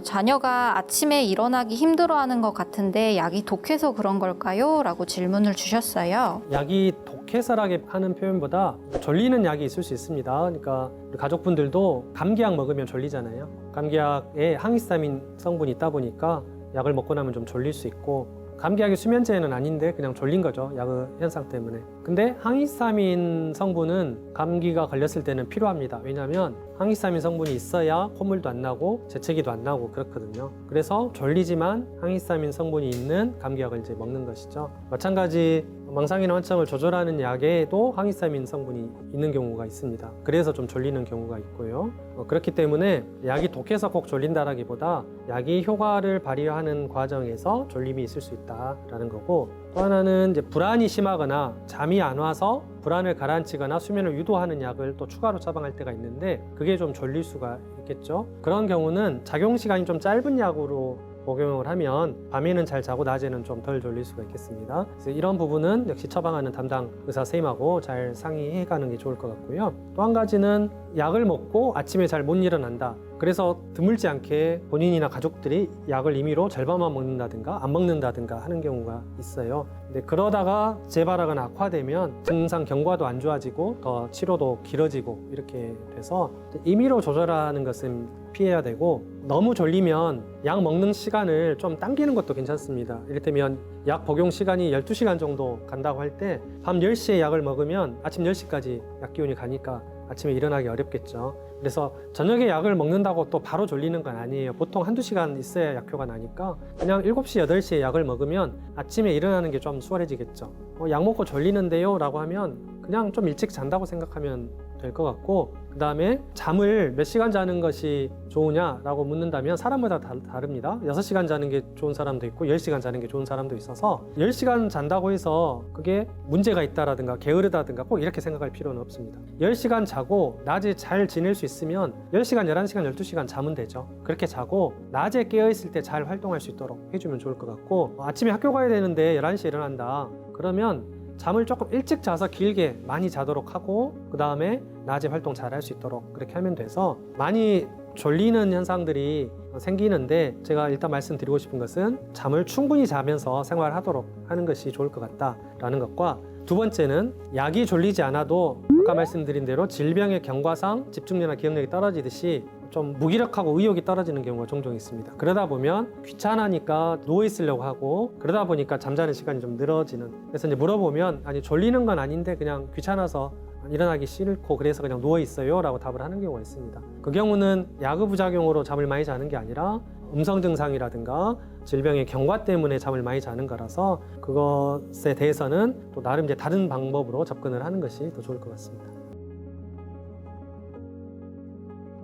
자녀가 아침에 일어나기 힘들어하는 것 같은데 약이 독해서 그런 걸까요? 라고 질문을 주셨어요. 약이 독해서라게 하는 표현보다 졸리는 약이 있을 수 있습니다. 그러니까 우리 가족분들도 감기약 먹으면 졸리잖아요. 감기약에 항히스타민 성분이 있다 보니까 약을 먹고 나면 좀 졸릴 수 있고, 감기약이 수면제는 아닌데 그냥 졸린 거죠, 약 현상 때문에. 근데 항히스타민 성분은 감기가 걸렸을 때는 필요합니다. 왜냐하면 항히스타민 성분이 있어야 콧물도 안 나고 재채기도 안 나고 그렇거든요. 그래서 졸리지만 항히스타민 성분이 있는 감기약을 이제 먹는 것이죠. 마찬가지 망상이나 환청을 조절하는 약에도 항히스타민 성분이 있는 경우가 있습니다. 그래서 좀 졸리는 경우가 있고요. 그렇기 때문에 약이 독해서 꼭 졸린다라기보다 약이 효과를 발휘하는 과정에서 졸림이 있을 수 있다라는 거고, 또 하나는 이제 불안이 심하거나 잠이 안 와서 불안을 가라앉히거나 수면을 유도하는 약을 또 추가로 처방할 때가 있는데, 그게 좀 졸릴 수가 있겠죠. 그런 경우는 작용 시간이 좀 짧은 약으로 복용을 하면 밤에는 잘 자고 낮에는 좀 덜 졸릴 수가 있겠습니다. 그래서 이런 부분은 역시 처방하는 담당 의사 선생님하고 잘 상의해 가는 게 좋을 것 같고요. 또 한 가지는 약을 먹고 아침에 잘 못 일어난다. 그래서 드물지 않게 본인이나 가족들이 약을 임의로 절반만 먹는다든가 안 먹는다든가 하는 경우가 있어요. 근데 그러다가 재발하거나 악화되면 증상 경과도 안 좋아지고 더 치료도 길어지고 이렇게 돼서 임의로 조절하는 것은 피해야 되고, 너무 졸리면 약 먹는 시간을 좀 당기는 것도 괜찮습니다. 이를테면 약 복용 시간이 12시간 정도 간다고 할 때 밤 10시에 약을 먹으면 아침 10시까지 약 기운이 가니까 아침에 일어나기 어렵겠죠. 그래서 저녁에 약을 먹는다고 또 바로 졸리는 건 아니에요. 보통 한두 시간 있어야 약효가 나니까 그냥 7시, 8시에 약을 먹으면 아침에 일어나는 게 좀 수월해지겠죠. 약 먹고 졸리는데요? 라고 하면 그냥 좀 일찍 잔다고 생각하면 될 것 같고, 그 다음에 잠을 몇 시간 자는 것이 좋으냐라고 묻는다면 사람마다 다릅니다. 6시간 자는 게 좋은 사람도 있고 10시간 자는 게 좋은 사람도 있어서 10시간 잔다고 해서 그게 문제가 있다라든가 게으르다든가 꼭 이렇게 생각할 필요는 없습니다. 10시간 자고 낮에 잘 지낼 수 있으면 10시간, 11시간, 12시간 자면 되죠. 그렇게 자고 낮에 깨어있을 때 잘 활동할 수 있도록 해주면 좋을 것 같고, 아침에 학교 가야 되는데 11시에 일어난다. 그러면 잠을 조금 일찍 자서 길게 많이 자도록 하고, 그 다음에 낮에 활동 잘 할 수 있도록 그렇게 하면 돼서 많이 졸리는 현상들이 생기는데, 제가 일단 말씀드리고 싶은 것은 잠을 충분히 자면서 생활하도록 하는 것이 좋을 것 같다라는 것과, 두 번째는 약이 졸리지 않아도 아까 말씀드린 대로 질병의 경과상 집중력이나 기억력이 떨어지듯이 좀 무기력하고 의욕이 떨어지는 경우가 종종 있습니다. 그러다 보면 귀찮으니까 누워 있으려고 하고, 그러다 보니까 잠자는 시간이 좀 늘어지는. 그래서 이제 물어보면 아니 졸리는 건 아닌데 그냥 귀찮아서 일어나기 싫고 그래서 그냥 누워 있어요 라고 답을 하는 경우가 있습니다. 그 경우는 약의 부작용으로 잠을 많이 자는 게 아니라 음성 증상이라든가 질병의 경과 때문에 잠을 많이 자는 거라서, 그것에 대해서는 또 나름 이제 다른 방법으로 접근을 하는 것이 더 좋을 것 같습니다.